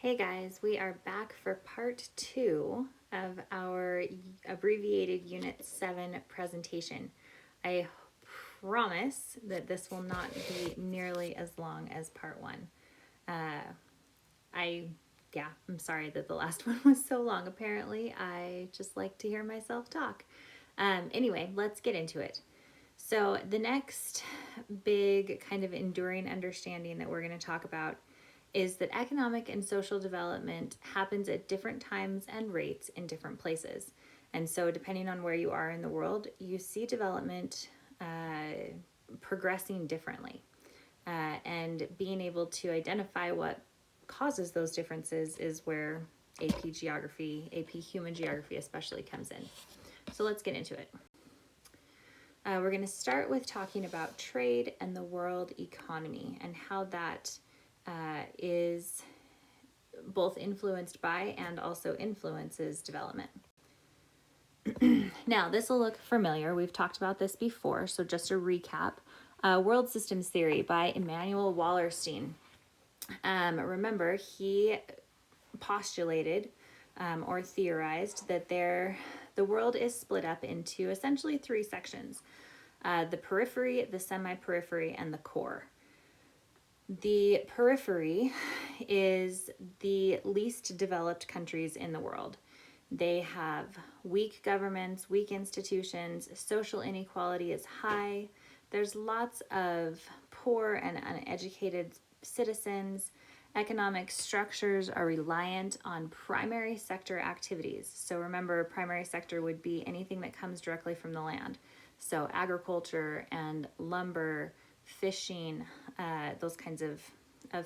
Hey guys, we are back for part 2 of our abbreviated Unit 7 presentation. I promise that this will not be nearly as long as part 1. I'm sorry that the last one was so long. Apparently, I just like to hear myself talk. Anyway, let's get into it. So the next big kind of enduring understanding that we're going to talk about is that economic and social development happens at different times and rates in different places. And so depending on where you are in the world, you see development progressing differently. And being able to identify what causes those differences is where AP geography, AP human geography especially, comes in. So let's get into it. We're going to start with talking about trade and the world economy and how that is both influenced by and also influences development. Now, this will look familiar. We've talked about this before, so just a recap. World Systems Theory by Immanuel Wallerstein. Remember, he postulated or theorized that the world is split up into essentially 3 sections. The periphery, the semi-periphery, and the core. The periphery is the least developed countries in the world. They have weak governments, weak institutions, social inequality is high. There's lots of poor and uneducated citizens. Economic structures are reliant on primary sector activities. So remember, primary sector would be anything that comes directly from the land. So agriculture and lumber, fishing, those kinds of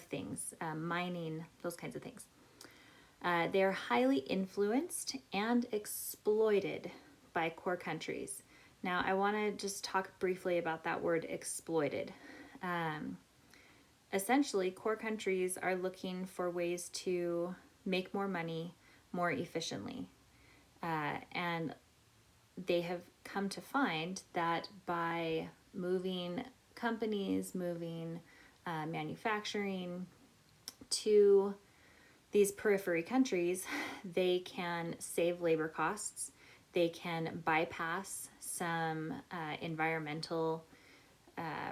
things, mining, those kinds of things. They are highly influenced and exploited by core countries. Now, I want to just talk briefly about that word exploited. Essentially, core countries are looking for ways to make more money more efficiently. And they have come to find that by moving companies, moving manufacturing to these periphery countries, they can save labor costs. They can bypass some environmental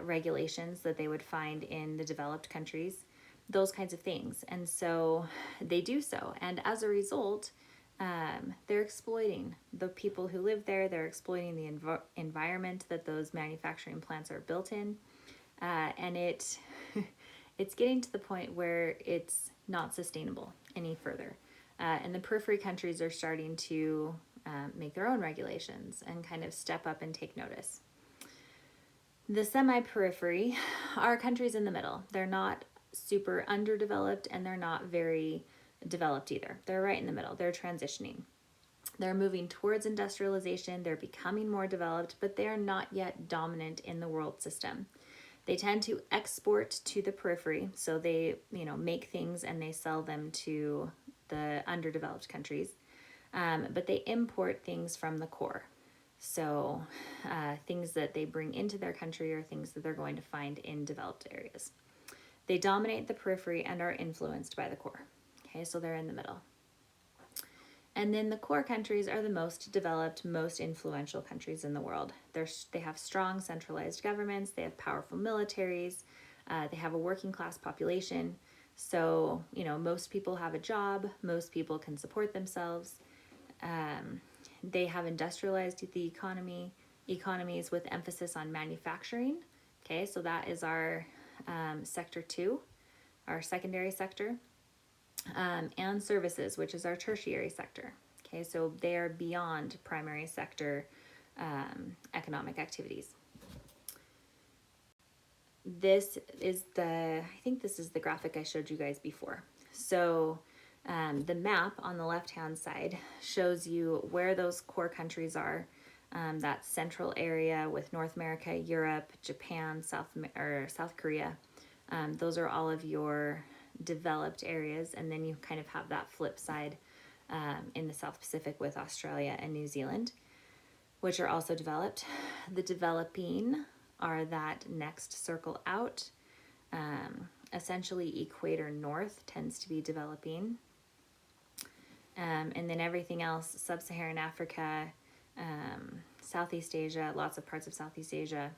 regulations that they would find in the developed countries, those kinds of things. And so they do so. And as a result, they're exploiting the people who live there. They're exploiting the environment that those manufacturing plants are built in. And it's getting to the point where it's not sustainable any further. And the periphery countries are starting to make their own regulations and kind of step up and take notice. The semi-periphery are countries in the middle. They're not super underdeveloped and they're not very developed either. They're right in the middle. They're transitioning. They're moving towards industrialization. They're becoming more developed, but they are not yet dominant in the world system. They tend to export to the periphery, so they, make things and they sell them to the underdeveloped countries, but they import things from the core. So things that they bring into their country are things that they're going to find in developed areas. They dominate the periphery and are influenced by the core. Okay, so they're in the middle. And then the core countries are the most developed, most influential countries in the world. They have strong centralized governments, they have powerful militaries, they have a working class population. So, most people have a job, most people can support themselves. They have industrialized the economies with emphasis on manufacturing. Okay, so that is our sector 2, our secondary sector. And services, which is our tertiary sector. Okay, so they are beyond primary sector economic activities. I think this is the graphic I showed you guys before. So the map on the left-hand side shows you where those core countries are. That central area with North America, Europe, Japan, South Korea. Those are all of your developed areas, and then you kind of have that flip side in the South Pacific with Australia and New Zealand, which are also developed. The developing are that next circle out, essentially equator north tends to be developing. And then everything else, sub-Saharan Africa, Southeast Asia, lots of parts of Southeast Asia,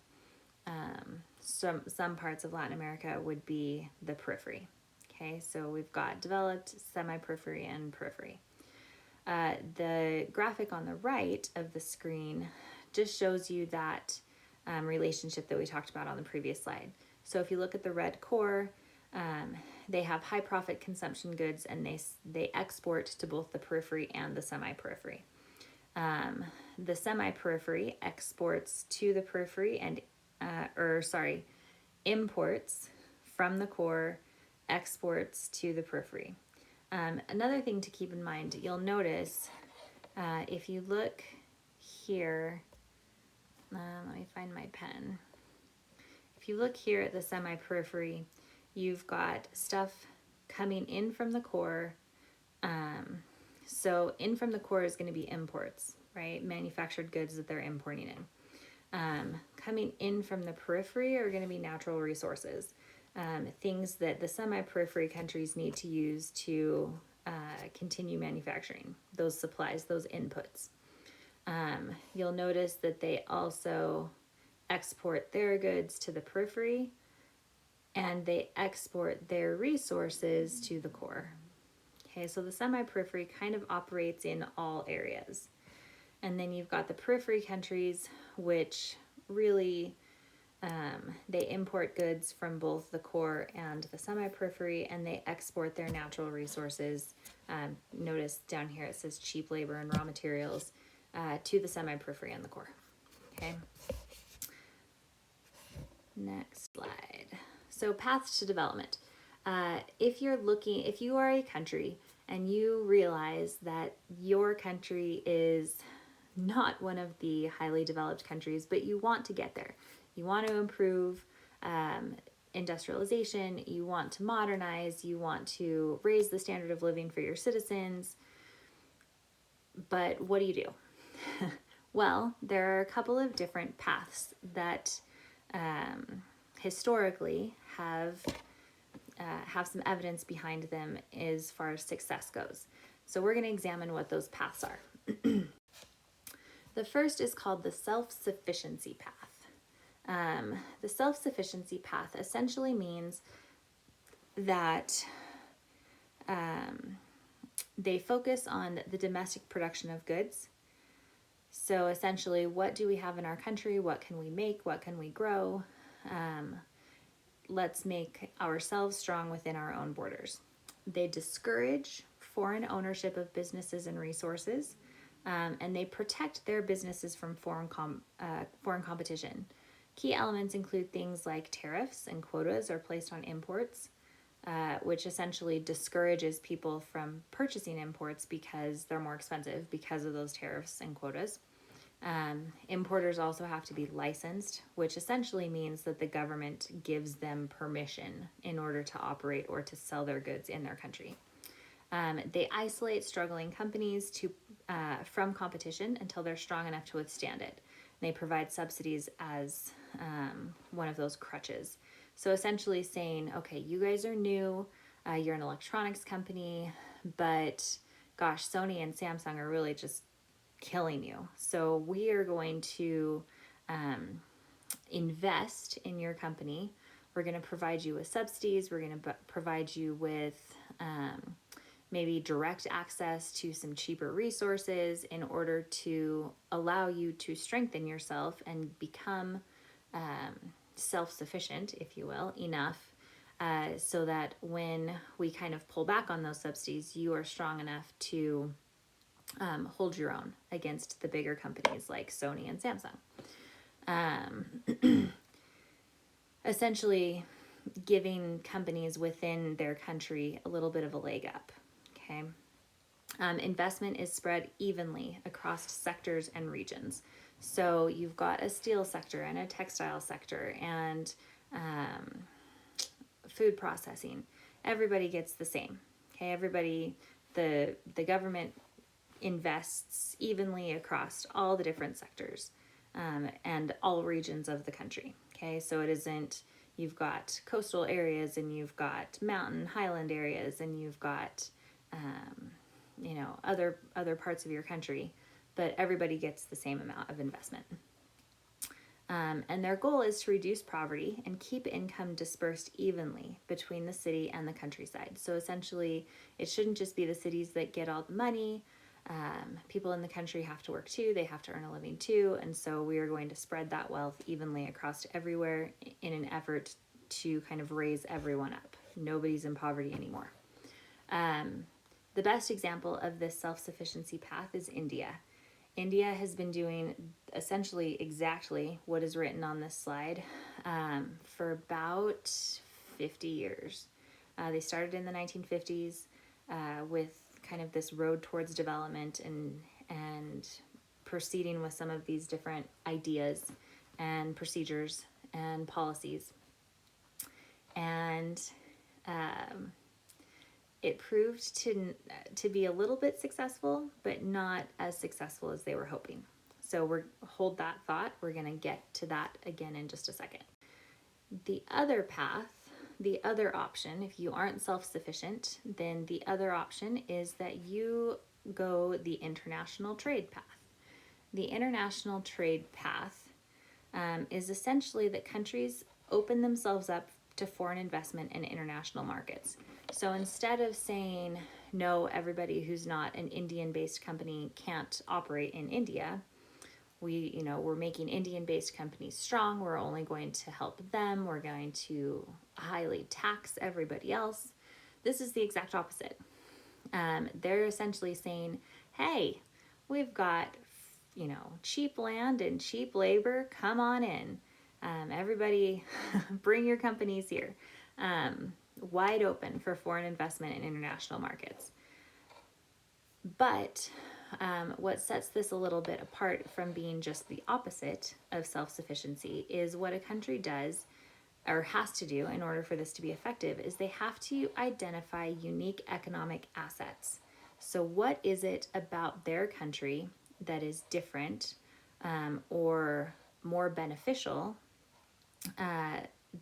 some parts of Latin America would be the periphery. Okay, so we've got developed, semi-periphery, and periphery. The graphic on the right of the screen just shows you that relationship that we talked about on the previous slide. So if you look at the red core, they have high profit consumption goods, and they export to both the periphery and the semi-periphery. The semi-periphery exports to the periphery and imports from the core, exports to the periphery. Another thing to keep in mind, you'll notice if you look here, let me find my pen. If you look here at the semi-periphery, you've got stuff coming in from the core. So in from the core is going to be imports, right? Manufactured goods that they're importing in. Coming in from the periphery are going to be natural resources, things that the semi-periphery countries need to use to continue manufacturing, those supplies, those inputs. You'll notice that they also export their goods to the periphery, and they export their resources to the core. Okay, so the semi-periphery kind of operates in all areas. And then you've got the periphery countries, which really, they import goods from both the core and the semi-periphery, and they export their natural resources. Notice down here it says cheap labor and raw materials to the semi-periphery and the core. Okay. Next slide. So paths to development. If you are a country and you realize that your country is not one of the highly developed countries, but you want to get there, you want to improve industrialization, you want to modernize, you want to raise the standard of living for your citizens, but what do? Well, there are a couple of different paths that historically have some evidence behind them as far as success goes. So we're going to examine what those paths are. The first is called the self-sufficiency path. The self-sufficiency path essentially means that they focus on the domestic production of goods. So essentially, what do we have in our country? What can we make? What can we grow? Let's make ourselves strong within our own borders. They discourage foreign ownership of businesses and resources, and they protect their businesses from foreign competition. Key elements include things like tariffs and quotas are placed on imports, which essentially discourages people from purchasing imports because they're more expensive because of those tariffs and quotas. Importers also have to be licensed, which essentially means that the government gives them permission in order to operate or to sell their goods in their country. They isolate struggling companies from competition until they're strong enough to withstand it. They provide subsidies as one of those crutches. So essentially saying, okay, you guys are new, you're an electronics company, but gosh, Sony and Samsung are really just killing you. So we are going to invest in your company. We're going to provide you with subsidies. We're going to provide you with maybe direct access to some cheaper resources in order to allow you to strengthen yourself and become self-sufficient, if you will, enough so that when we kind of pull back on those subsidies, you are strong enough to hold your own against the bigger companies like Sony and Samsung. Essentially giving companies within their country a little bit of a leg up. Okay. Investment is spread evenly across sectors and regions. So you've got a steel sector and a textile sector and food processing. Everybody gets the same. Okay. Everybody, the government invests evenly across all the different sectors and all regions of the country. Okay, so it isn't, you've got coastal areas, and you've got mountain highland areas, and you've got other parts of your country, but everybody gets the same amount of investment. And their goal is to reduce poverty and keep income dispersed evenly between the city and the countryside. So essentially, it shouldn't just be the cities that get all the money. People in the country have to work too. They have to earn a living too. And so we are going to spread that wealth evenly across everywhere in an effort to kind of raise everyone up. Nobody's in poverty anymore. The best example of this self-sufficiency path is India. India has been doing essentially exactly what is written on this slide for about 50 years. They started in the 1950s with kind of this road towards development and proceeding with some of these different ideas and procedures and policies. And it proved to be a little bit successful, but not as successful as they were hoping. So hold that thought. We're going to get to that again in just a second. The other path, the other option, if you aren't self-sufficient, then the other option is that you go the international trade path. The international trade path is essentially that countries open themselves up to foreign investment in international markets. So instead of saying, no, everybody who's not an Indian-based company can't operate in India, we're making Indian-based companies strong. We're only going to help them. We're going to highly tax everybody else. This is the exact opposite. They're essentially saying, hey, we've got, cheap land and cheap labor. Come on in. Everybody bring your companies here. Wide open for foreign investment in international markets. But what sets this a little bit apart from being just the opposite of self-sufficiency is what a country does or has to do in order for this to be effective is they have to identify unique economic assets. So what is it about their country that is different or more beneficial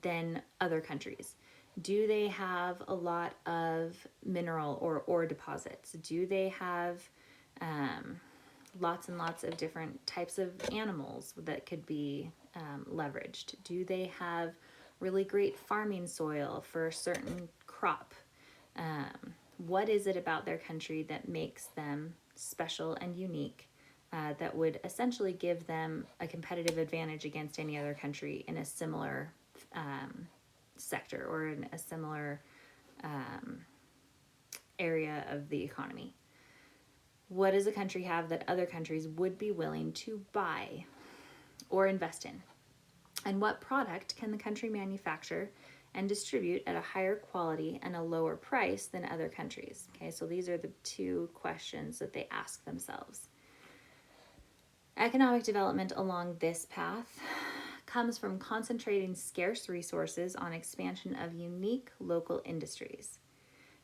than other countries? Do they have a lot of mineral or ore deposits? Do they have lots and lots of different types of animals that could be leveraged? Do they have really great farming soil for a certain crop? What is it about their country that makes them special and unique that would essentially give them a competitive advantage against any other country in a similar sector or in a similar area of the economy? What does a country have that other countries would be willing to buy or invest in? And what product can the country manufacture and distribute at a higher quality and a lower price than other countries? Okay, so these are the two questions that they ask themselves. Economic development along this path comes from concentrating scarce resources on expansion of unique local industries.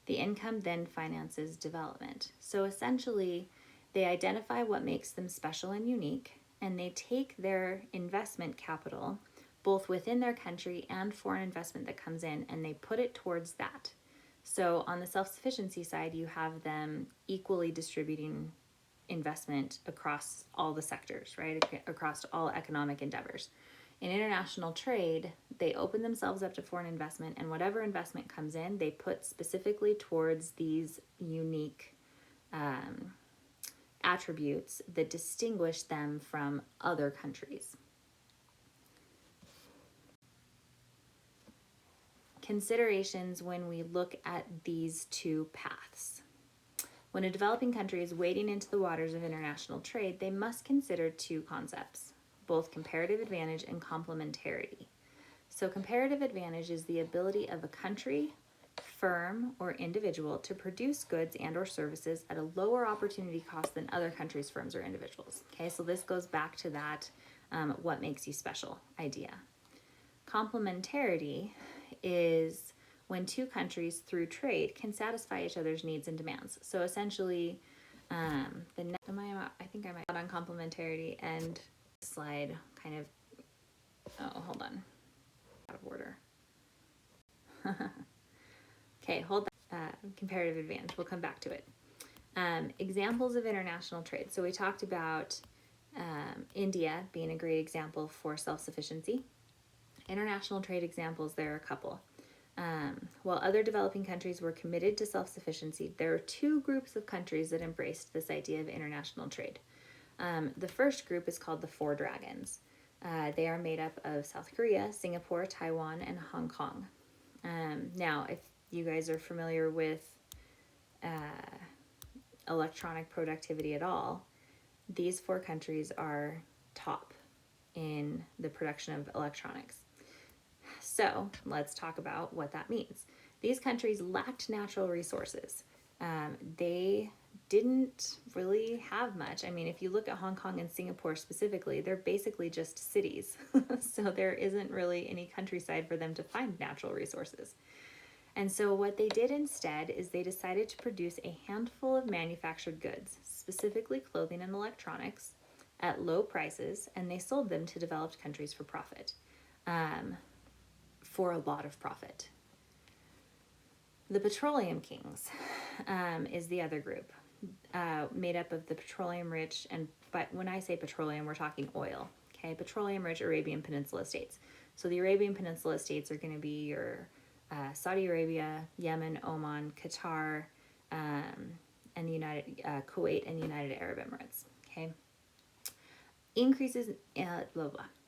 The income then finances development. So essentially, they identify what makes them special and unique, and they take their investment capital, both within their country and foreign investment that comes in, and they put it towards that. So on the self-sufficiency side, you have them equally distributing investment across all the sectors, right? Across all economic endeavors. In international trade, they open themselves up to foreign investment, and whatever investment comes in, they put specifically towards these unique attributes that distinguish them from other countries. Considerations when we look at these two paths. When a developing country is wading into the waters of international trade, they must consider two concepts, both comparative advantage and complementarity. So comparative advantage is the ability of a country, firm, or individual to produce goods and or services at a lower opportunity cost than other countries, firms, or individuals. Okay, so this goes back to that what makes you special idea. Complementarity is when two countries through trade can satisfy each other's needs and demands. So essentially, I think I'm out on complementarity, and slide kind of, hold on, out of order. Okay, hold that. Comparative advantage. We'll come back to it. Examples of international trade. So we talked about India being a great example for self-sufficiency. International trade examples, there are a couple. While other developing countries were committed to self-sufficiency, there are two groups of countries that embraced this idea of international trade. The first group is called the Four Dragons. They are made up of South Korea, Singapore, Taiwan, and Hong Kong. Now, if you guys are familiar with electronic productivity at all, these four countries are top in the production of electronics. So let's talk about what that means. These countries lacked natural resources. They didn't really have much. I mean, if you look at Hong Kong and Singapore specifically, they're basically just cities. So there isn't really any countryside for them to find natural resources. And so what they did instead is they decided to produce a handful of manufactured goods, specifically clothing and electronics, at low prices, and they sold them to developed countries for profit, for a lot of profit. The petroleum kings is the other group, made up of the petroleum-rich, but when I say petroleum, we're talking oil, okay? Petroleum-rich Arabian Peninsula states. So the Arabian Peninsula states are going to be your Saudi Arabia, Yemen, Oman, Qatar, and Kuwait and United Arab Emirates. Okay.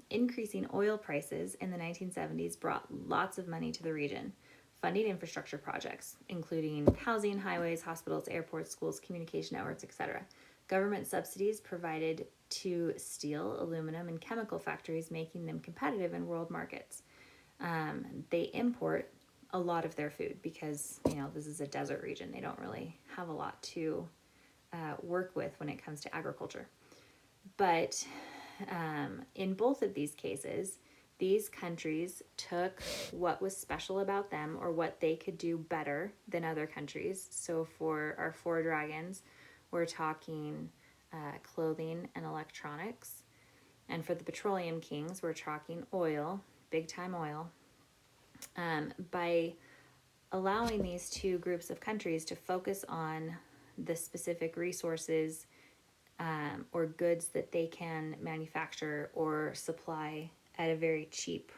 Increasing oil prices in the 1970s brought lots of money to the region, funding infrastructure projects, including housing, highways, hospitals, airports, schools, communication networks, etc. Government subsidies provided to steel, aluminum, and chemical factories, making them competitive in world markets. They import a lot of their food because, this is a desert region. They don't really have a lot to work with when it comes to agriculture. But in both of these cases, these countries took what was special about them or what they could do better than other countries. So for our Four Dragons, we're talking clothing and electronics. And for the petroleum kings, we're talking oil, big time oil. By allowing these two groups of countries to focus on the specific resources or goods that they can manufacture or supply at a very cheap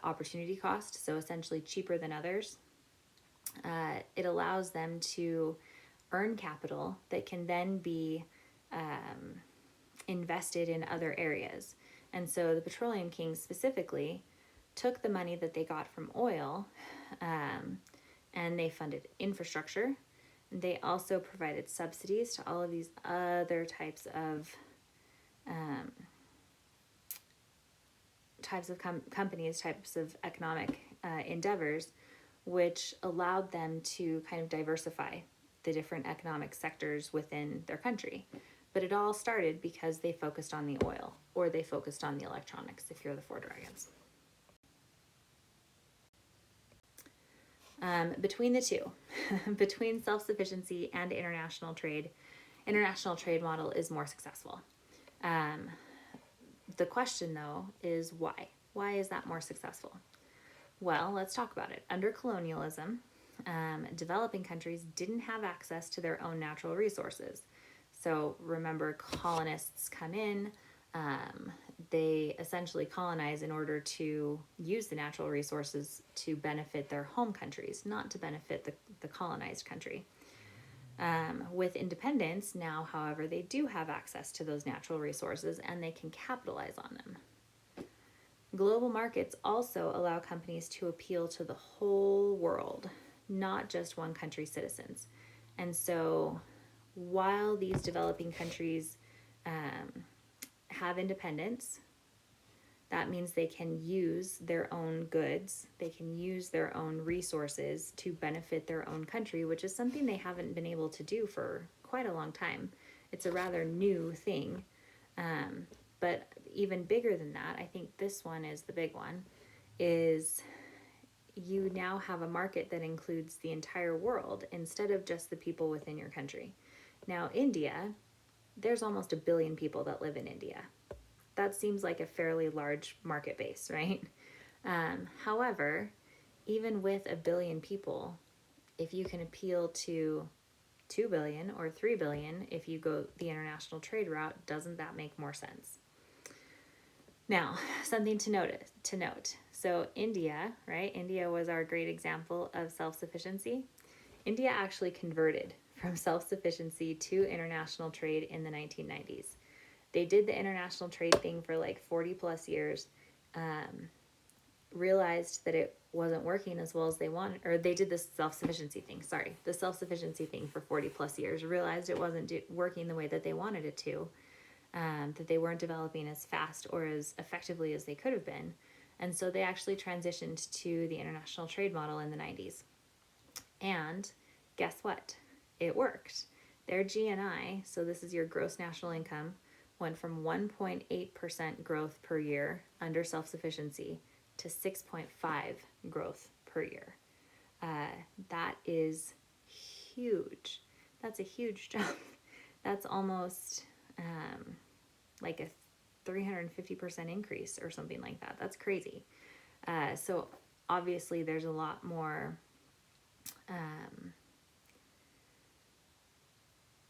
opportunity cost, so essentially cheaper than others, it allows them to earn capital that can then be invested in other areas. And so the petroleum kings specifically took the money that they got from oil and they funded infrastructure. They also provided subsidies to all of these other types of companies, types of economic endeavors, which allowed them to kind of diversify the different economic sectors within their country. But it all started because they focused on the oil, or they focused on the electronics, if you're the Four Dragons. Between the two, between self-sufficiency and international trade model is more successful. The question, though, is why? Why is that more successful? Well, let's talk about it. Under colonialism, developing countries didn't have access to their own natural resources. So remember, colonists come in, they essentially colonize in order to use the natural resources to benefit their home countries, not to benefit the colonized country. With independence now, however, they do have access to those natural resources and they can capitalize on them. Global markets also allow companies to appeal to the whole world, not just one country's citizens. And so while these developing countries have independence, that means they can use their own goods, they can use their own resources to benefit their own country, which is something they haven't been able to do for quite a long time. It's a rather new thing. But even bigger than that, I think this one is the big one, is you now have a market that includes the entire world instead of just the people within your country. Now, India, there's almost 1 billion people that live in India. That seems like a fairly large market base, right? However, even with 1 billion people, if you can appeal to 2 billion or 3 billion, if you go the international trade route, doesn't that make more sense? Now, something to note. So India, right? India was our great example of self-sufficiency. India actually converted from self-sufficiency to international trade in the 1990s. They did the international trade thing for like 40 plus years, realized that it wasn't working as well as they wanted, or they did this self-sufficiency thing, the self-sufficiency thing for 40 plus years, realized it wasn't working the way that they wanted it to, that they weren't developing as fast or as effectively as they could have been. And so they actually transitioned to the international trade model in the 90s. And guess what? It worked. Their GNI, so this is your gross national income, went from 1.8% growth per year under self-sufficiency to 6.5 growth per year. That is huge. That's a huge jump. That's almost like a 350% increase or something like that. That's crazy. So obviously there's a lot more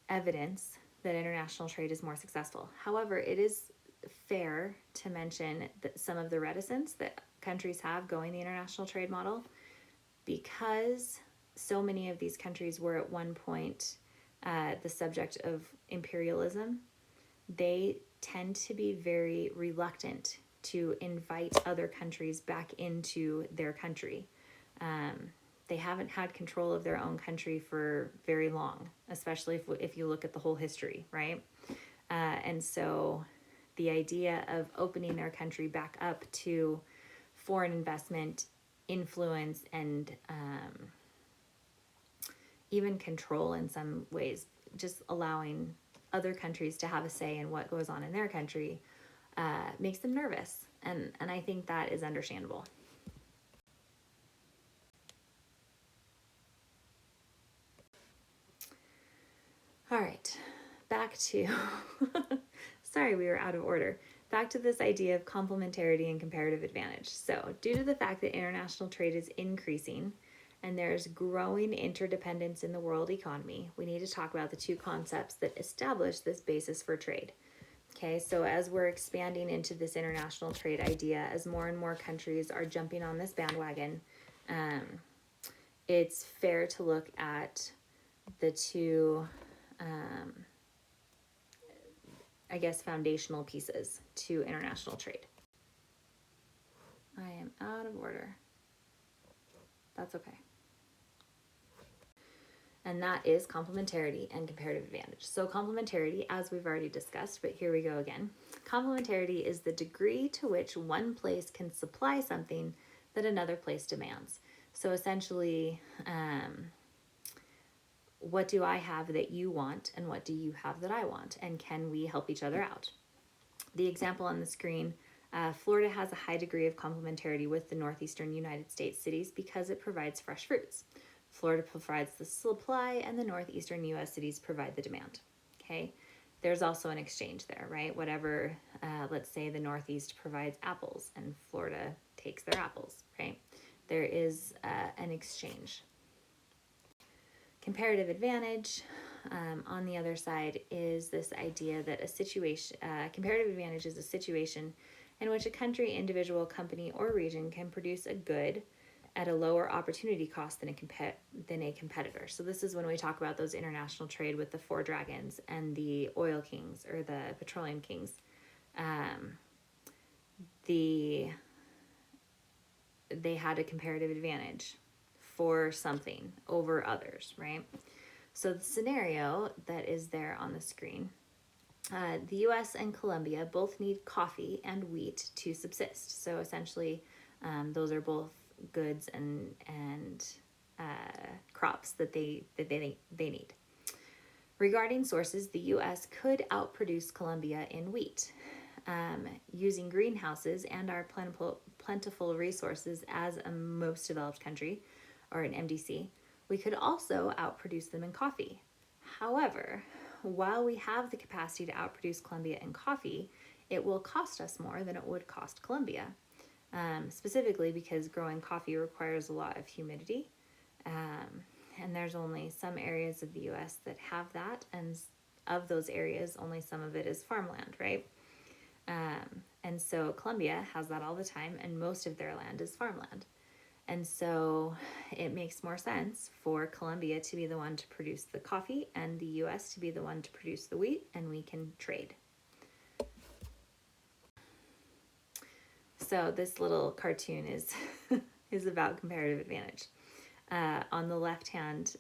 evidence that international trade is more successful. However, it is fair to mention that some of the reticence that countries have going the international trade model, because so many of these countries were at one point the subject of imperialism. They tend to be very reluctant to invite other countries back into their country. They haven't had control of their own country for very long, especially if you look at the whole history, right? And so the idea of opening their country back up to foreign investment, influence, and even control in some ways, just allowing other countries to have a say in what goes on in their country, makes them nervous. And I think that is understandable. All right, back to, sorry, we were out of order. Back to this idea of complementarity and comparative advantage. So due to the fact that international trade is increasing and there's growing interdependence in the world economy, we need to talk about the two concepts that establish this basis for trade. Okay, so as we're expanding into this international trade idea, as more and more countries are jumping on this bandwagon, it's fair to look at the two foundational pieces to international trade. I am out of order. That's okay. And that is complementarity and comparative advantage. So complementarity, as we've already discussed, but here we go again. Complementarity is the degree to which one place can supply something that another place demands. So essentially, what do I have that you want, and what do you have that I want, and can we help each other out? The example on the screen, Florida has a high degree of complementarity with the northeastern United States cities because it provides fresh fruits. Florida provides the supply and the northeastern U.S. cities provide the demand. Okay, there's also an exchange there, right? Whatever, let's say the Northeast provides apples and Florida takes their apples, right? There is an exchange. Comparative advantage, on the other side, is this idea that comparative advantage is a situation in which a country, individual, company, or region can produce a good at a lower opportunity cost than a competitor. So this is when we talk about those international trade with the four dragons and the oil kings or the petroleum kings. They had a comparative advantage for something over others, right? So the scenario that is there on the screen, the US and Colombia both need coffee and wheat to subsist. So essentially, those are both goods and crops that they need. Regarding sources, the US could outproduce Colombia in wheat. Using greenhouses and our plentiful resources as a most developed country, or an MDC, we could also outproduce them in coffee. However, while we have the capacity to outproduce Colombia in coffee, it will cost us more than it would cost Colombia. specifically because growing coffee requires a lot of humidity. And there's only some areas of the US that have that, and of those areas, only some of it is farmland, right? And so Colombia has that all the time, and most of their land is farmland. And so it makes more sense for Colombia to be the one to produce the coffee and the US to be the one to produce the wheat, and we can trade. So this little cartoon is is about comparative advantage. On the left-hand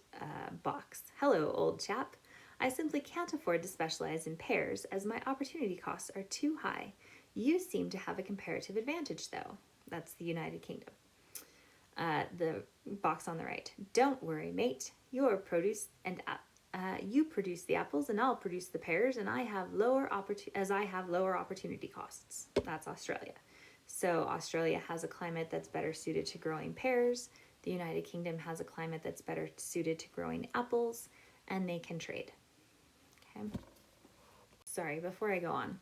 box, hello, old chap. I simply can't afford to specialize in pears as my opportunity costs are too high. You seem to have a comparative advantage, though. That's the United Kingdom. The box on the right. Don't worry, mate. Your produce and you produce the apples, and I'll produce the pears, and I have lower opportunity costs. That's Australia. So Australia has a climate that's better suited to growing pears. The United Kingdom has a climate that's better suited to growing apples, and they can trade. Okay. Sorry, before I go on,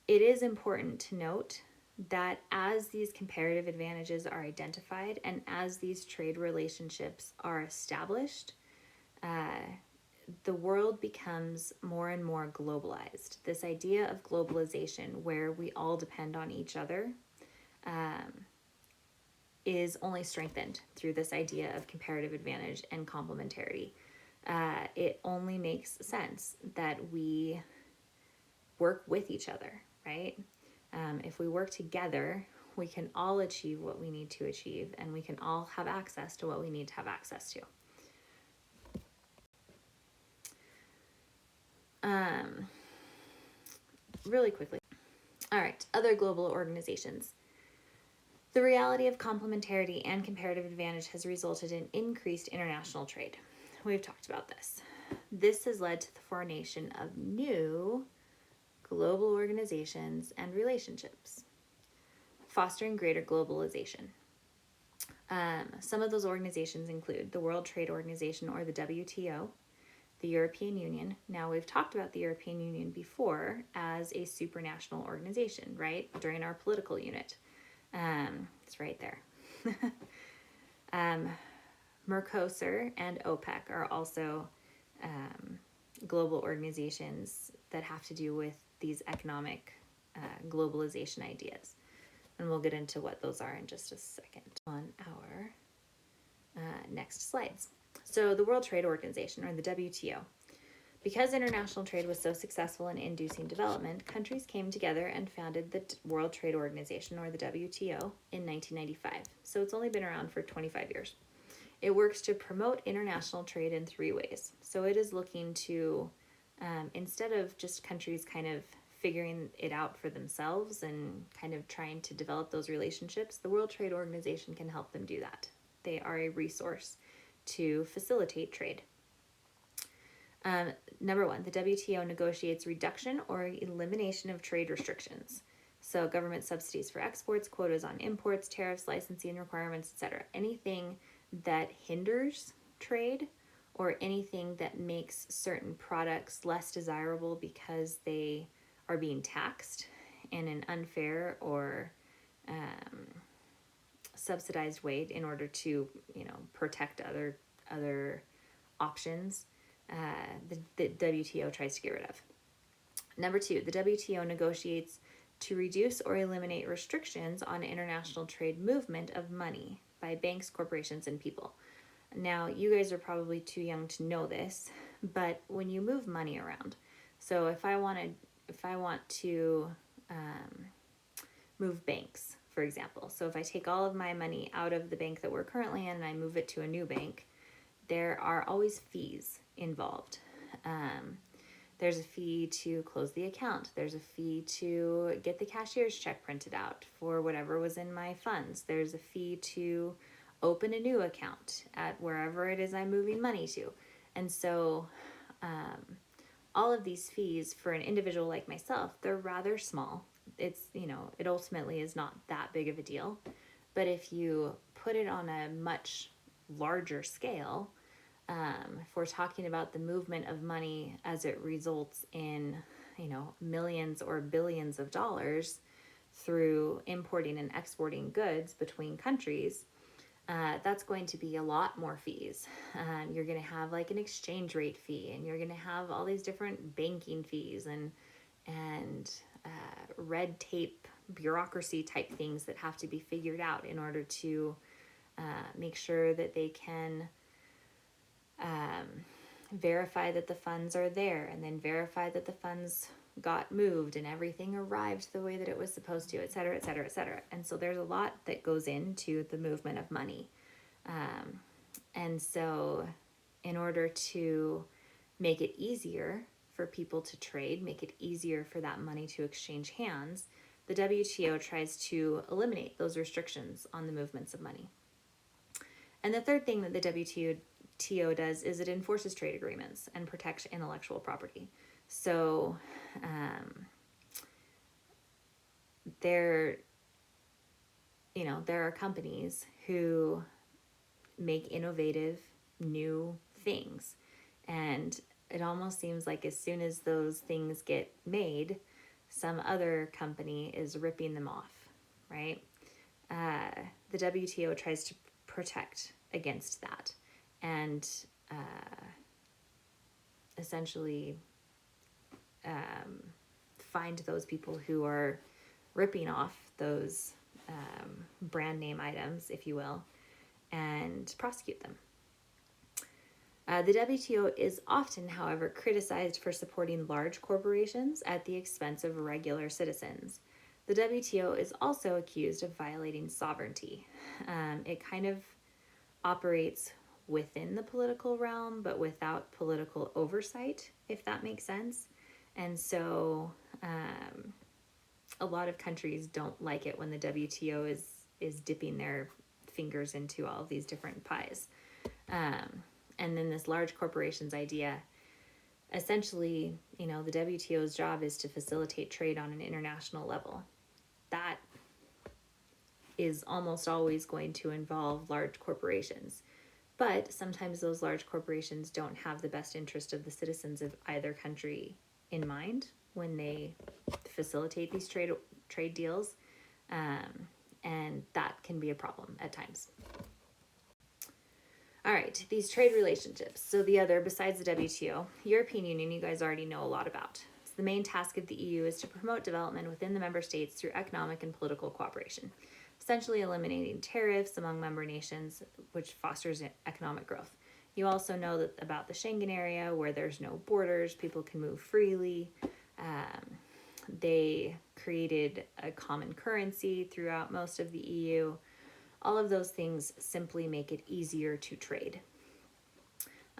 it is important to note that as these comparative advantages are identified and as these trade relationships are established, the world becomes more and more globalized. This idea of globalization, where we all depend on each other, is only strengthened through this idea of comparative advantage and complementarity. It only makes sense that we work with each other, right? If we work together, we can all achieve what we need to achieve, and we can all have access to what we need to have access to. Really quickly. All right, other global organizations. The reality of complementarity and comparative advantage has resulted in increased international trade. We've talked about this. This has led to the formation of new global organizations and relationships, fostering greater globalization. Some of those organizations include the World Trade Organization, or the WTO, the European Union. Now, we've talked about the European Union before as a supranational organization, right? During our political unit. It's right there. Mercosur and OPEC are also global organizations that have to do with these economic globalization ideas. And we'll get into what those are in just a second on our next slides. So the World Trade Organization, or the WTO. Because international trade was so successful in inducing development, countries came together and founded the World Trade Organization, or the WTO, in 1995. So it's only been around for 25 years. It works to promote international trade in 3 ways. So it is looking to, instead of just countries kind of figuring it out for themselves and kind of trying to develop those relationships, the World Trade Organization can help them do that. They are a resource to facilitate trade. Number 1, the WTO negotiates reduction or elimination of trade restrictions. So government subsidies for exports, quotas on imports, tariffs, licensing requirements, etc. Anything that hinders trade, or anything that makes certain products less desirable because they are being taxed in an unfair or subsidized way in order to, protect other options, the WTO tries to get rid of. Number 2, the WTO negotiates to reduce or eliminate restrictions on international trade movement of money by banks, corporations, and people. Now, you guys are probably too young to know this, but when you move money around, so if I want to move banks, for example, so if I take all of my money out of the bank that we're currently in and I move it to a new bank, there are always fees involved. There's a fee to close the account. There's a fee to get the cashier's check printed out for whatever was in my funds. There's a fee to open a new account at wherever it is I'm moving money to. And so all of these fees for an individual like myself, they're rather small. It's, it ultimately is not that big of a deal. But if you put it on a much larger scale, if we're talking about the movement of money as it results in, millions or billions of dollars, through importing and exporting goods between countries, that's going to be a lot more fees. You're going to have like an exchange rate fee, and you're going to have all these different banking fees and red tape bureaucracy type things that have to be figured out in order to make sure that they can verify that the funds are there, and then verify that the funds got moved and everything arrived the way that it was supposed to, et cetera, et cetera, et cetera. And so there's a lot that goes into the movement of money. And so in order to make it easier for people to trade, make it easier for that money to exchange hands, the WTO tries to eliminate those restrictions on the movements of money. And the third thing that the WTO does is it enforces trade agreements and protects intellectual property. So there are companies who make innovative new things, and it almost seems like as soon as those things get made, some other company is ripping them off, right? The WTO tries to protect against that and essentially find those people who are ripping off those brand name items, if you will, and prosecute them. The WTO is often, however, criticized for supporting large corporations at the expense of regular citizens. The WTO is also accused of violating sovereignty. It kind of operates within the political realm, but without political oversight, if that makes sense. And so a lot of countries don't like it when the WTO is dipping their fingers into all of these different pies. And then this large corporations idea, essentially, the WTO's job is to facilitate trade on an international level. That is almost always going to involve large corporations. But sometimes those large corporations don't have the best interest of the citizens of either country in mind when they facilitate these trade deals. And that can be a problem at times. All right, these trade relationships. So the other, besides the WTO, European Union, you guys already know a lot about. So the main task of the EU is to promote development within the member states through economic and political cooperation, essentially eliminating tariffs among member nations, which fosters economic growth. You also know that about the Schengen area, where there's no borders, people can move freely. They created a common currency throughout most of the EU. All of those things simply make it easier to trade.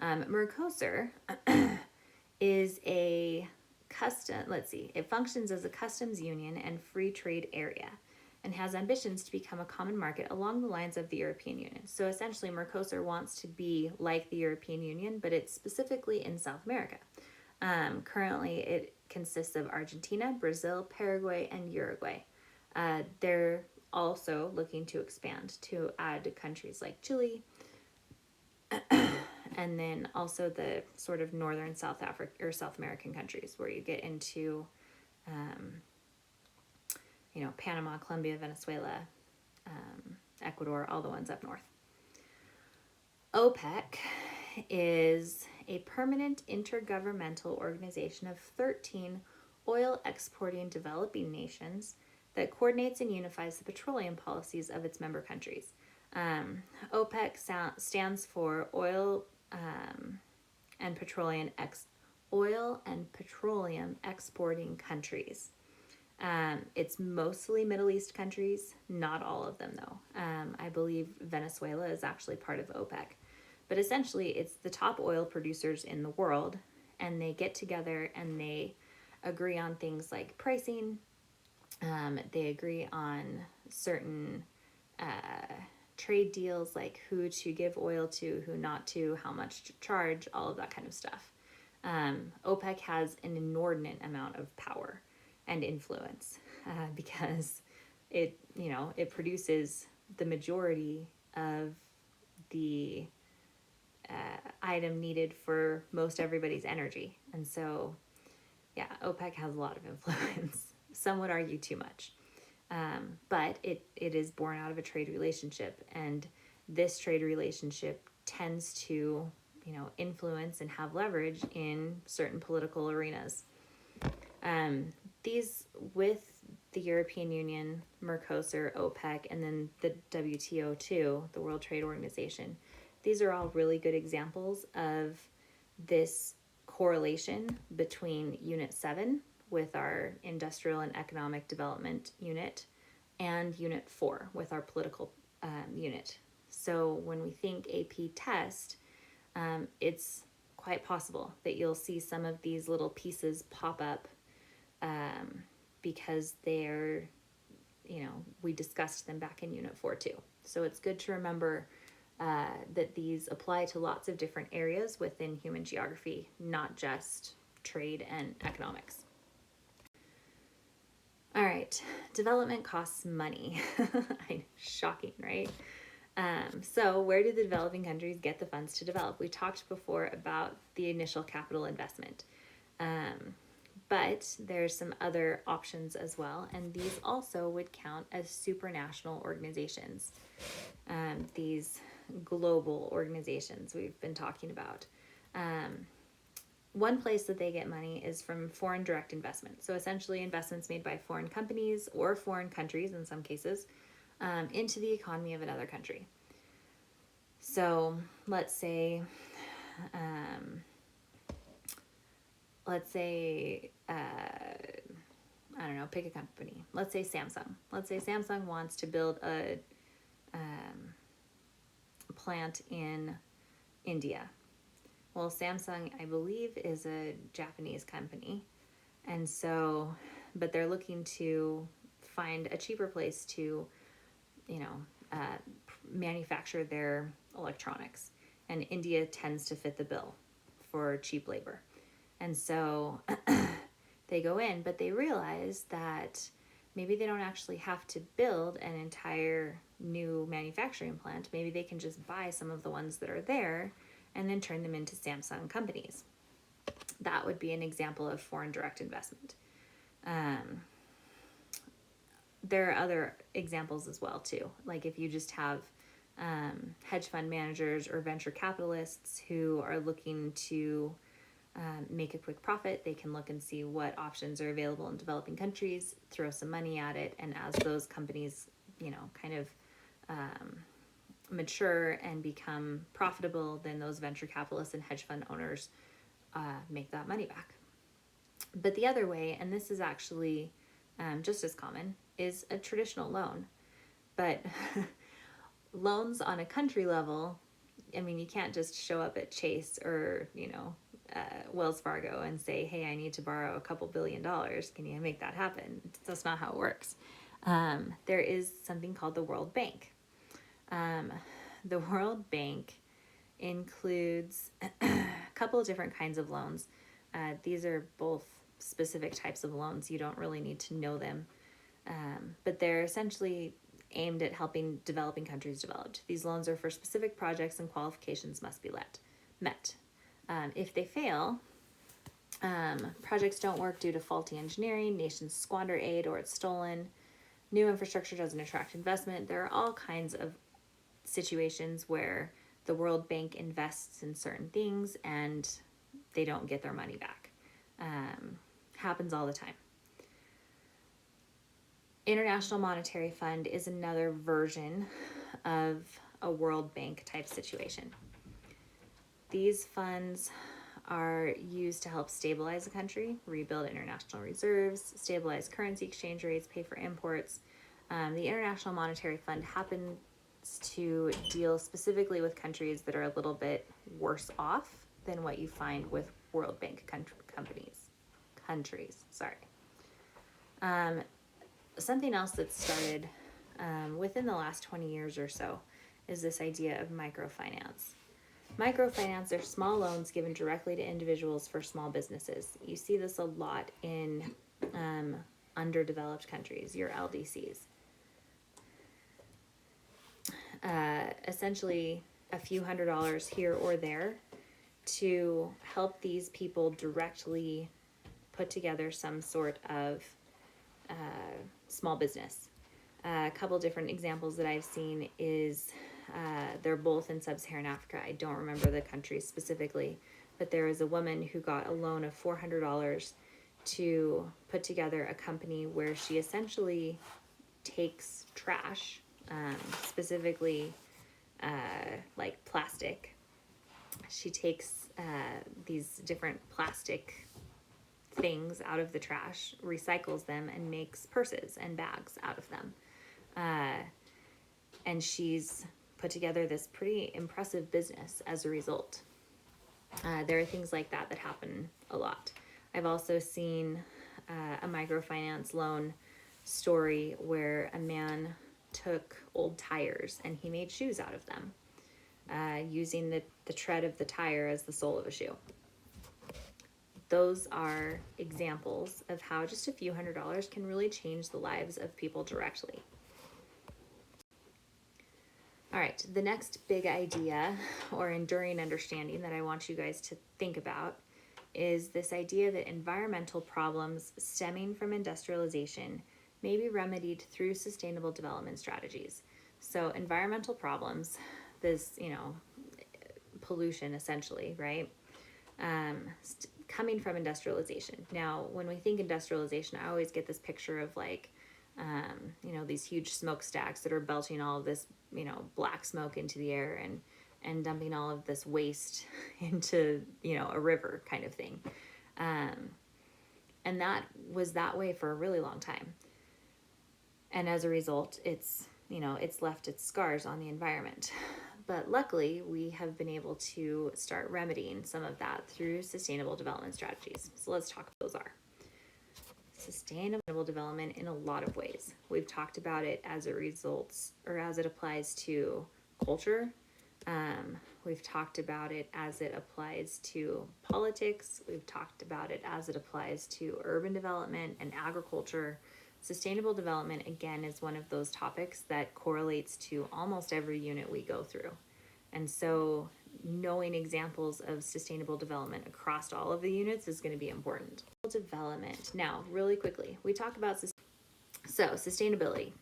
Mercosur is it functions as a customs union and free trade area and has ambitions to become a common market along the lines of the European Union. So essentially, Mercosur wants to be like the European Union, but it's specifically in South America. Currently, it consists of Argentina, Brazil, Paraguay, and Uruguay. They're also looking to expand to add countries like Chile, and then also the sort of northern South American countries where you get into, Panama, Colombia, Venezuela, Ecuador, all the ones up north. OPEC is a permanent intergovernmental organization of 13 oil exporting developing nations that coordinates and unifies the petroleum policies of its member countries. OPEC stands for oil and petroleum exporting countries. It's mostly Middle East countries, not all of them though. I believe Venezuela is actually part of OPEC. But essentially, it's the top oil producers in the world, and they get together and they agree on things like pricing. They agree on certain trade deals, like who to give oil to, who not to, how much to charge, all of that kind of stuff. OPEC has an inordinate amount of power and influence because it produces the majority of the item needed for most everybody's energy. And so, OPEC has a lot of influence. Some would argue too much. But it is born out of a trade relationship, and this trade relationship tends to, influence and have leverage in certain political arenas. These, with the European Union, Mercosur, OPEC, and then the WTO too, the World Trade Organization, these are all really good examples of this correlation between Unit 7 with our Industrial and Economic Development Unit and Unit 4 with our political unit. So when we think AP test, it's quite possible that you'll see some of these little pieces pop up because they're, we discussed them back in Unit 4 too. So it's good to remember that these apply to lots of different areas within human geography, not just trade and economics. All right, development costs money. Shocking, right? So where do the developing countries get the funds to develop? We talked before about the initial capital investment. But there's some other options as well, and these also would count as supranational organizations. These global organizations we've been talking about. One place that they get money is from foreign direct investment. So essentially investments made by foreign companies or foreign countries in some cases into the economy of another country. So let's say I don't know, pick a company. Let's say Samsung. Let's say Samsung wants to build a plant in India. Well, Samsung, I believe, is a Japanese company. And so, but they're looking to find a cheaper place to, manufacture their electronics. And India tends to fit the bill for cheap labor. And so they go in, but they realize that maybe they don't actually have to build an entire new manufacturing plant. Maybe they can just buy some of the ones that are there and then turn them into Samsung companies. That would be an example of foreign direct investment. There are other examples as well too. Like if you just have hedge fund managers or venture capitalists who are looking to make a quick profit, they can look and see what options are available in developing countries, throw some money at it, and as those companies, kind of mature and become profitable, then those venture capitalists and hedge fund owners make that money back. But the other way, and this is actually just as common, is a traditional loan. But loans on a country level, I mean, you can't just show up at Chase or, Wells Fargo and say, hey, I need to borrow a couple $2 billion. Can you make that happen? That's not how it works. There is something called the World Bank. The World Bank includes a couple of different kinds of loans. These are both specific types of loans. You don't really need to know them. But they're essentially aimed at helping developing countries develop. These loans are for specific projects and qualifications must be met. If they fail, projects don't work due to faulty engineering, nations squander aid or it's stolen, new infrastructure doesn't attract investment. There are all kinds of situations where the World Bank invests in certain things and they don't get their money back. Happens all the time. International Monetary Fund is another version of a World Bank type situation. These funds are used to help stabilize a country, rebuild international reserves, stabilize currency exchange rates, pay for imports. The International Monetary Fund happens to deal specifically with countries that are a little bit worse off than what you find with World Bank countries. Something else that's started within the last 20 years or so is this idea of microfinance. Microfinance are small loans given directly to individuals for small businesses. You see this a lot in underdeveloped countries, your LDCs. Essentially, a few $100s here or there to help these people directly put together some sort of small business. A couple different examples that I've seen is they're both in sub-Saharan Africa. I don't remember the countries specifically, but there is a woman who got a loan of $400 to put together a company where she essentially takes trash, specifically like plastic. She takes these different plastic things out of the trash, recycles them, and makes purses and bags out of them. And she's put together this pretty impressive business as a result. There are things like that that happen a lot. I've also seen a microfinance loan story where a man took old tires and he made shoes out of them, using the tread of the tire as the sole of a shoe. Those are examples of how just a few $100s can really change the lives of people directly. All right, the next big idea or enduring understanding that I want you guys to think about is this idea that environmental problems stemming from industrialization may be remedied through sustainable development strategies. So environmental problems, this, pollution essentially, right? Coming from industrialization. Now, when we think industrialization, I always get this picture of like, these huge smokestacks that are belching all of this, black smoke into the air and dumping all of this waste into, a river kind of thing. And that was that way for a really long time. And as a result, it's left its scars on the environment. But luckily, we have been able to start remedying some of that through sustainable development strategies. So let's talk what those are. Sustainable development in a lot of ways. We've talked about it as it results or as it applies to culture. We've talked about it as it applies to politics. We've talked about it as it applies to urban development and agriculture. Sustainable development, again, is one of those topics that correlates to almost every unit we go through. And so knowing examples of sustainable development across all of the units is going to be important. Development. Now, really quickly, we talk about sustainability.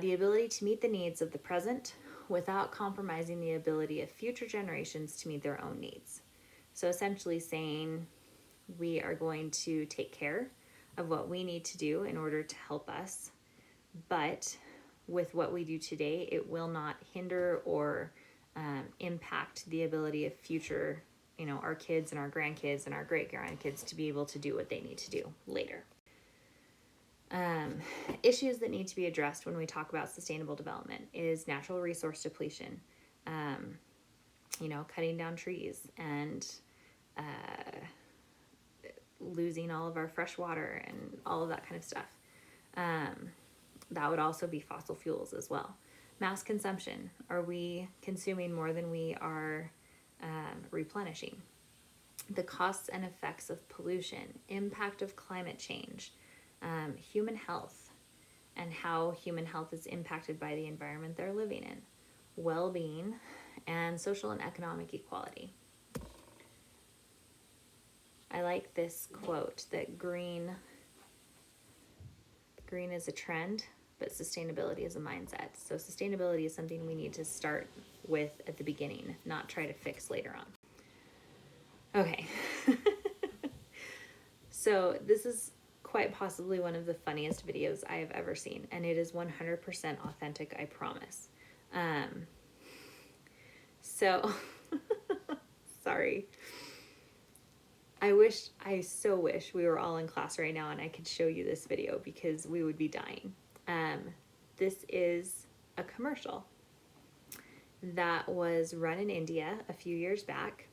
The ability to meet the needs of the present without compromising the ability of future generations to meet their own needs. So essentially saying we are going to take care of what we need to do in order to help us, but with what we do today, it will not hinder or impact the ability of future, our kids and our grandkids and our great-grandkids to be able to do what they need to do later. Issues that need to be addressed when we talk about sustainable development is natural resource depletion, cutting down trees and losing all of our fresh water and all of that kind of stuff. That would also be fossil fuels as well. Mass consumption. Are we consuming more than we are replenishing? The costs and effects of pollution, impact of climate change, human health, and how human health is impacted by the environment they're living in, well-being, and social and economic equality. I like this quote that green is a trend, but sustainability is a mindset. So sustainability is something we need to start with at the beginning, not try to fix later on. Okay. So this is quite possibly one of the funniest videos I have ever seen, and it is 100% authentic, I promise. So, sorry. I so wish we were all in class right now and I could show you this video because we would be dying. This is a commercial that was run in India a few years back.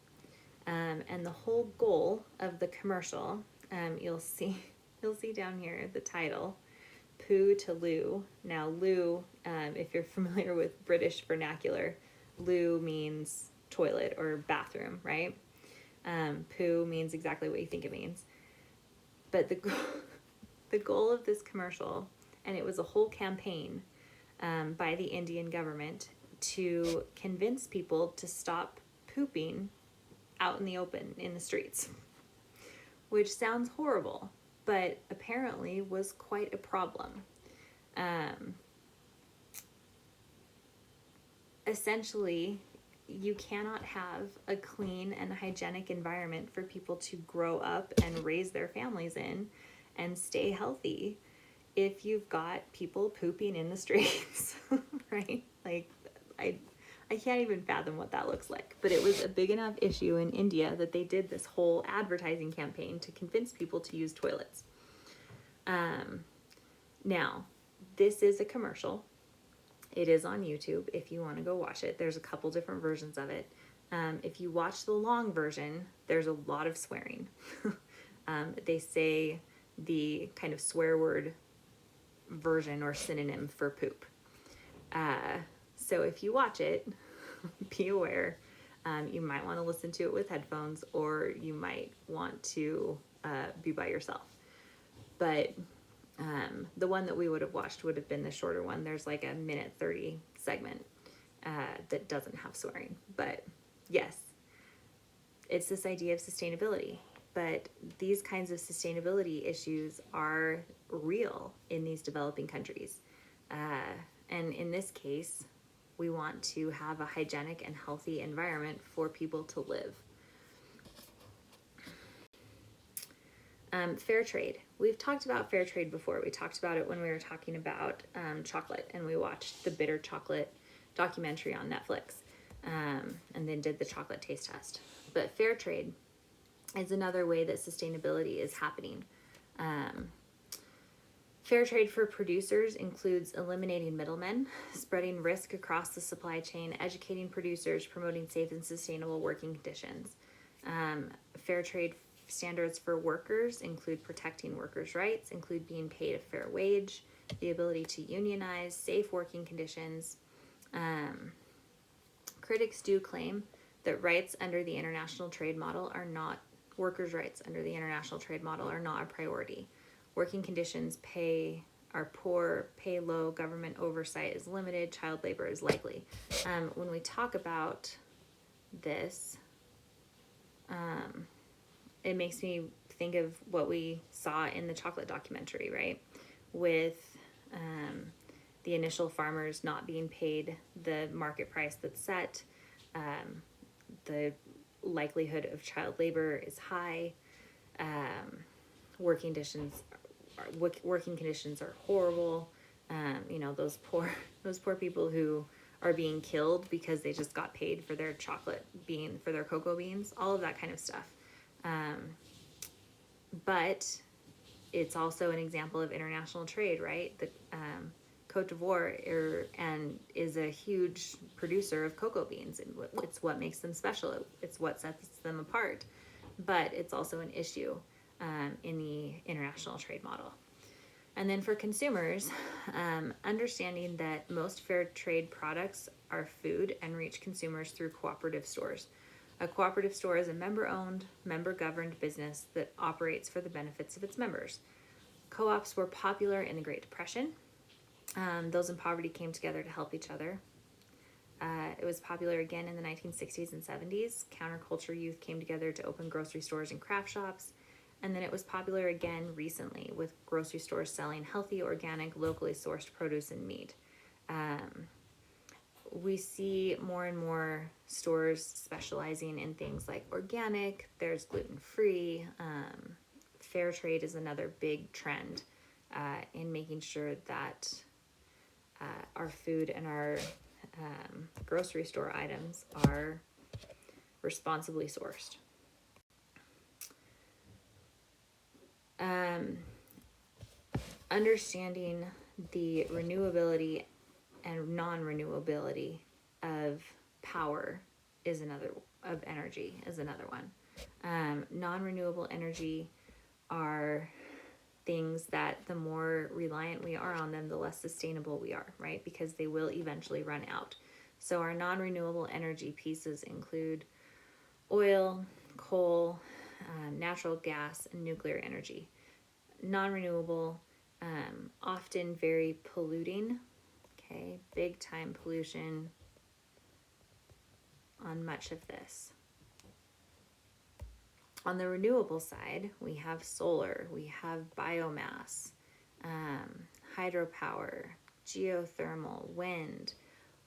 And the whole goal of the commercial, you'll see down here the title, Poo to Loo. Now, loo, if you're familiar with British vernacular, loo means toilet or bathroom, right? Poo means exactly what you think it means. But the goal of this commercial, and it was a whole campaign by the Indian government to convince people to stop pooping out in the open in the streets, which sounds horrible, but apparently was quite a problem. essentially, you cannot have a clean and hygienic environment for people to grow up and raise their families in and stay healthy if you've got people pooping in the streets, right? Like, I can't even fathom what that looks like. But it was a big enough issue in India that they did this whole advertising campaign to convince people to use toilets. Now, this is a commercial. It is on YouTube if you want to go watch it. There's a couple different versions of it. If you watch the long version, there's a lot of swearing. They say the kind of swear word version or synonym for poop. So if you watch it, be aware. You might want to listen to it with headphones, or you might want to be by yourself. But the one that we would have watched would have been the shorter one. There's like a minute 30 segment that doesn't have swearing. But yes, it's this idea of sustainability. But these kinds of sustainability issues are real in these developing countries. And in this case, we want to have a hygienic and healthy environment for people to live. Fair trade. We've talked about fair trade before. We talked about it when we were talking about chocolate, and we watched the Bitter Chocolate documentary on Netflix, and then did the chocolate taste test. But fair trade is another way that sustainability is happening. Fair trade for producers includes eliminating middlemen, spreading risk across the supply chain, educating producers, promoting safe and sustainable working conditions. Fair trade standards for workers include protecting workers' rights, include being paid a fair wage, the ability to unionize, safe working conditions. Critics do claim that rights under the international trade model are not, workers' rights under the international trade model are not a priority. Working conditions are poor, pay low, government oversight is limited, child labor is likely. When we talk about this, it makes me think of what we saw in the chocolate documentary, right? With the initial farmers not being paid the market price that's set, the likelihood of child labor is high, working conditions are horrible. Those poor people who are being killed because they just got paid for their for their cocoa beans, all of that kind of stuff. But it's also an example of international trade, right? The Cote d'Ivoire is a huge producer of cocoa beans, and it's what makes them special. It's what sets them apart. But it's also an issue in the international trade model. And then for consumers, understanding that most fair trade products are food and reach consumers through cooperative stores. A cooperative store is a member-owned, member-governed business that operates for the benefits of its members. Co-ops were popular in the Great Depression. Those in poverty came together to help each other. It was popular again in the 1960s and 70s. Counterculture youth came together to open grocery stores and craft shops. And then it was popular again recently with grocery stores selling healthy, organic, locally sourced produce and meat. We see more and more stores specializing in things like organic, there's gluten-free. Fair trade is another big trend in making sure that our food and our grocery store items are responsibly sourced. Understanding the renewability and non-renewability of power of energy is another one. Non-renewable energy are things that the more reliant we are on them, the less sustainable we are, right? Because they will eventually run out. So our non-renewable energy pieces include oil, coal, natural gas, and nuclear energy. Non-renewable, often very polluting, okay? Big time pollution on much of this. On the renewable side, we have solar, we have biomass, hydropower, geothermal, wind,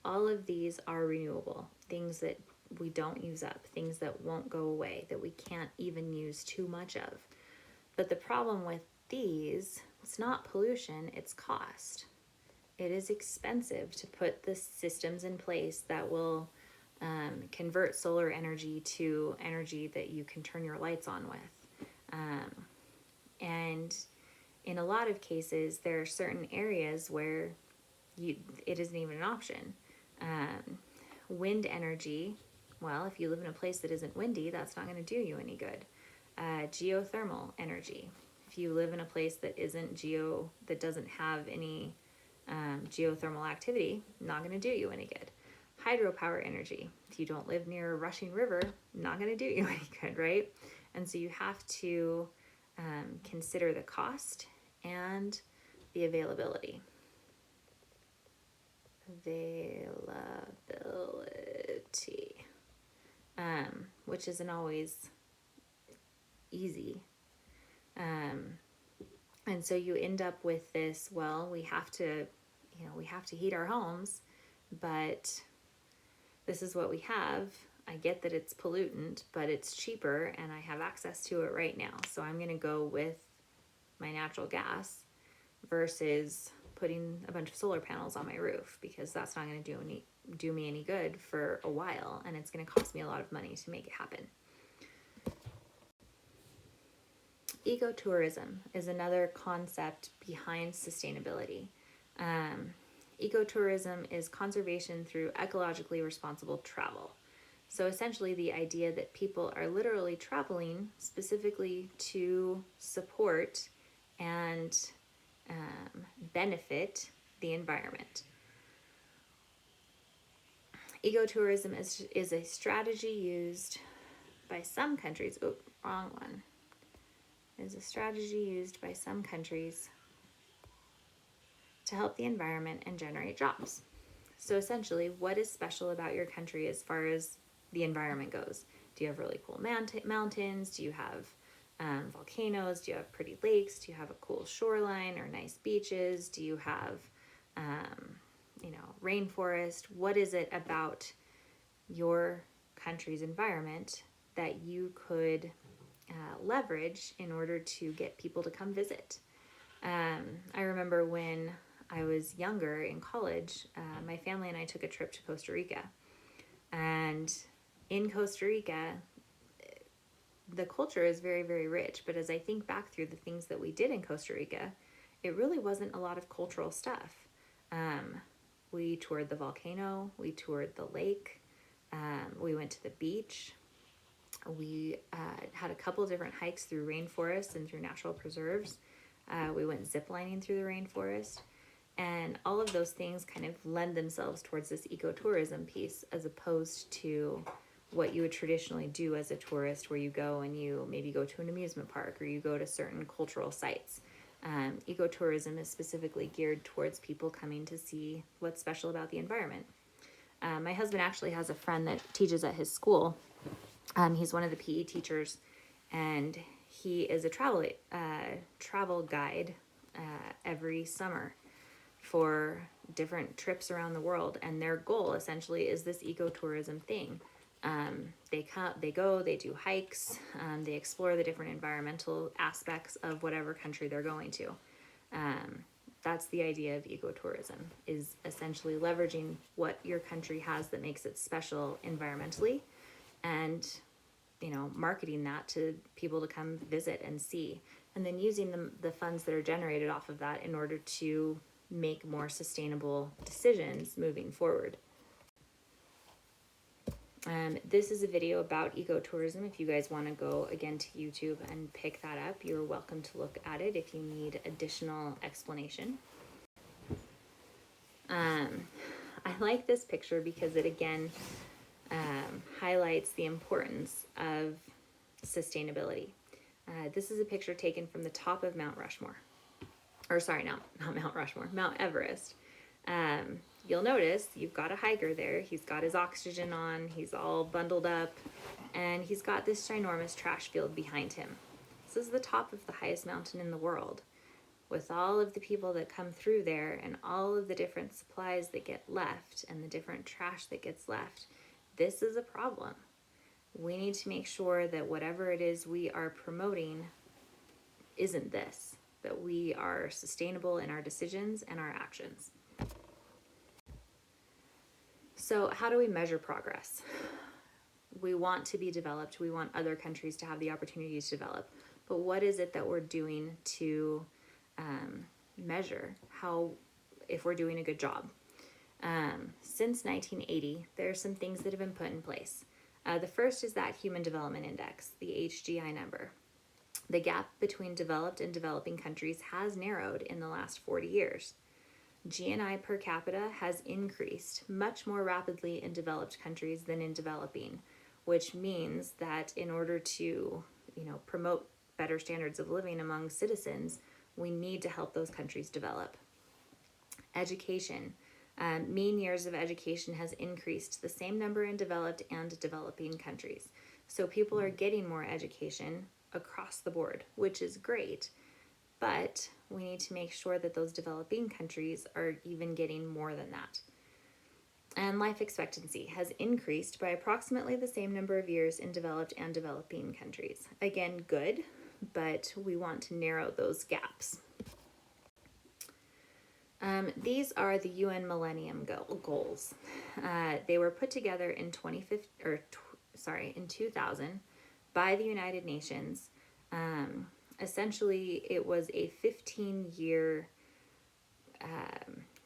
all of these are renewable, things that we don't use up, things that won't go away, that we can't even use too much of. But the problem with these, it's not pollution, it's cost. It is expensive to put the systems in place that will convert solar energy to energy that you can turn your lights on with. And in a lot of cases, there are certain areas where it isn't even an option. Wind energy, well, if you live in a place that isn't windy, that's not going to do you any good. Geothermal energy, if you live in a place that that doesn't have any geothermal activity, not going to do you any good. Hydropower energy, if you don't live near a rushing river, not going to do you any good, right? And so you have to consider the cost and the availability. Which isn't always easy. And so you end up with this, well, we have to heat our homes, but this is what we have. I get that it's pollutant, but it's cheaper and I have access to it right now. So I'm going to go with my natural gas versus putting a bunch of solar panels on my roof, because that's not going to do me any good for a while, and it's going to cost me a lot of money to make it happen. Ecotourism is another concept behind sustainability. Ecotourism is conservation through ecologically responsible travel. So essentially the idea that people are literally traveling specifically to support and benefit the environment. Ecotourism is a strategy used by some countries. Oh, wrong one. Is a strategy used by some countries to help the environment and generate jobs. So essentially, what is special about your country as far as the environment goes? Do you have really cool mountains? Do you have volcanoes? Do you have pretty lakes? Do you have a cool shoreline or nice beaches? Do you have, rainforest? What is it about your country's environment that you could leverage in order to get people to come visit? I remember when I was younger in college, my family and I took a trip to Costa Rica. And in Costa Rica, the culture is very, very rich. But as I think back through the things that we did in Costa Rica, it really wasn't a lot of cultural stuff. We toured the volcano, we toured the lake, we went to the beach. We had a couple different hikes through rainforests and through natural preserves. We went ziplining through the rainforest. And all of those things kind of lend themselves towards this ecotourism piece, as opposed to what you would traditionally do as a tourist, where you go and you maybe go to an amusement park or you go to certain cultural sites. Ecotourism is specifically geared towards people coming to see what's special about the environment. My husband actually has a friend that teaches at his school. He's one of the PE teachers, and he is a travel guide every summer for different trips around the world. And their goal essentially is this ecotourism thing. They go, they do hikes, they explore the different environmental aspects of whatever country they're going to. That's the idea of ecotourism, is essentially leveraging what your country has that makes it special environmentally, and marketing that to people to come visit and see, and then using the funds that are generated off of that in order to make more sustainable decisions moving forward. This is a video about ecotourism. If you guys want to go again to YouTube and pick that up, you're welcome to look at it if you need additional explanation. I like this picture because it again highlights the importance of sustainability. This is a picture taken from the top of Mount Rushmore. Or sorry, not Mount Rushmore, Mount Everest. You'll notice you've got a hiker there. He's got his oxygen on, he's all bundled up, and he's got this ginormous trash field behind him. This is the top of the highest mountain in the world. with all of the people that come through there and all of the different supplies that get left and the different trash that gets left, this is a problem. We need to make sure that whatever it is we are promoting isn't this, that we are sustainable in our decisions and our actions. So how do we measure progress? We want to be developed. We want other countries to have the opportunity to develop. But what is it that we're doing to measure if we're doing a good job? Since 1980, there are some things that have been put in place. The first is that Human Development Index, the HDI number. The gap between developed and developing countries has narrowed in the last 40 years. GNI per capita has increased much more rapidly in developed countries than in developing, which means that in order to, promote better standards of living among citizens, we need to help those countries develop. Education. Mean years of education has increased the same number in developed and developing countries. So people are getting more education across the board, which is great, but we need to make sure that those developing countries are even getting more than that. And life expectancy has increased by approximately the same number of years in developed and developing countries. Again, good, but we want to narrow those gaps. These are the UN Millennium Goals. They were put together in 2000 by the United Nations. Essentially, it was a 15-year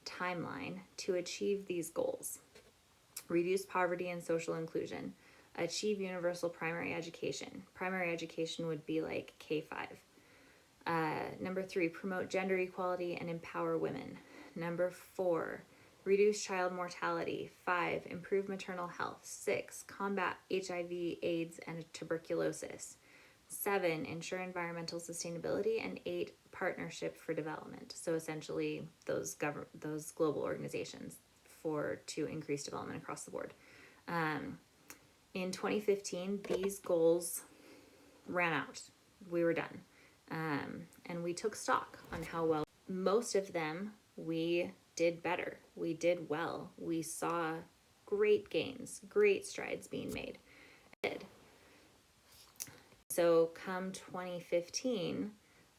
timeline to achieve these goals. Reduce poverty and social inclusion. Achieve universal primary education. Primary education would be like K-5. Number 3, promote gender equality and empower women. Number 4, reduce child mortality. 5, improve maternal health. 6, combat HIV, AIDS, and tuberculosis. 7, ensure environmental sustainability. And 8, partnership for development. So essentially those global organizations to increase development across the board. In 2015, these goals ran out. We were done. And we took stock on how well. Most of them, we did better. We did well. We saw great gains, great strides being made. So come 2015,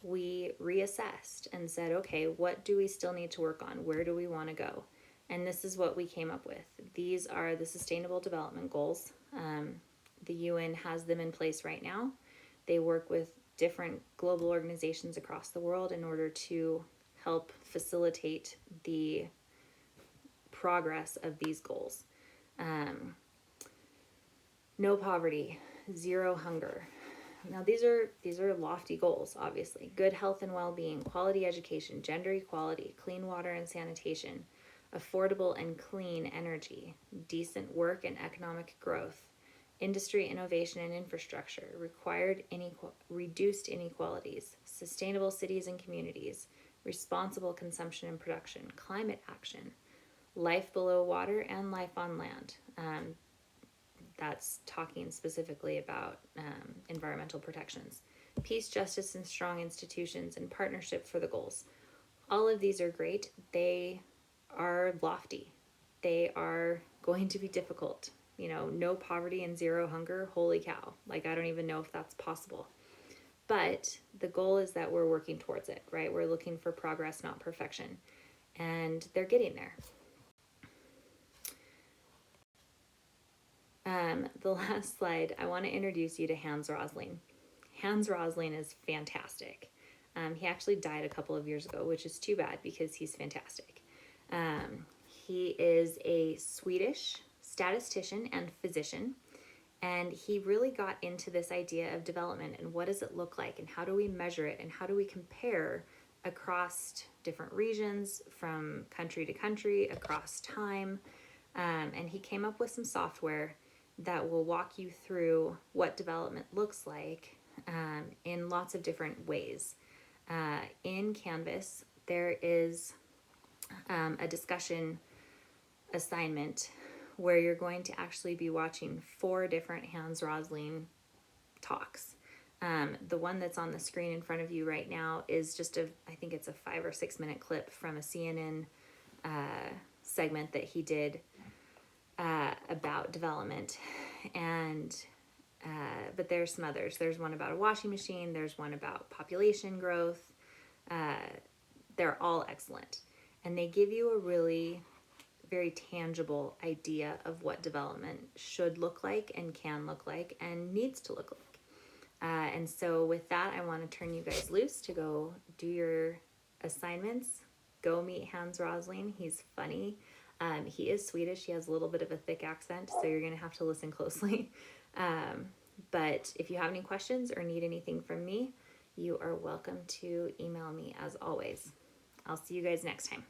we reassessed and said, okay, what do we still need to work on? Where do we want to go? And this is what we came up with. These are the Sustainable Development Goals. The UN has them in place right now. They work with different global organizations across the world in order to help facilitate the progress of these goals. No poverty, zero hunger. Now these are lofty goals, obviously. Good health and well-being, quality education, gender equality, clean water and sanitation, affordable and clean energy, decent work and economic growth, industry, innovation, and infrastructure, reduced inequalities, sustainable cities and communities, responsible consumption and production, climate action, life below water, and life on land. That's talking specifically about environmental protections. Peace, justice, and strong institutions, and partnership for the goals. All of these are great. They are lofty. They are going to be difficult. No poverty and zero hunger, holy cow. I don't even know if that's possible. But the goal is that we're working towards it, right? We're looking for progress, not perfection. And they're getting there. The last slide, I want to introduce you to Hans Rosling. Hans Rosling is fantastic. He actually died a couple of years ago, which is too bad because he's fantastic. He is a Swedish statistician and physician, and he really got into this idea of development and what does it look like and how do we measure it and how do we compare across different regions, from country to country, across time. And he came up with some software that will walk you through what development looks like in lots of different ways. In Canvas, there is a discussion assignment where you're going to actually be watching 4 different Hans Rosling talks. The one that's on the screen in front of you right now is just I think it's a 5 or 6 minute clip from a CNN segment that he did about development. And but there's some others. There's one about a washing machine. There's one about population growth. They're all excellent. And they give you a really very tangible idea of what development should look like and can look like and needs to look like. And so with that, I want to turn you guys loose to go do your assignments. Go meet Hans Rosling. He's funny. He is Swedish. He has a little bit of a thick accent, so you're going to have to listen closely. But if you have any questions or need anything from me, you are welcome to email me as always. I'll see you guys next time.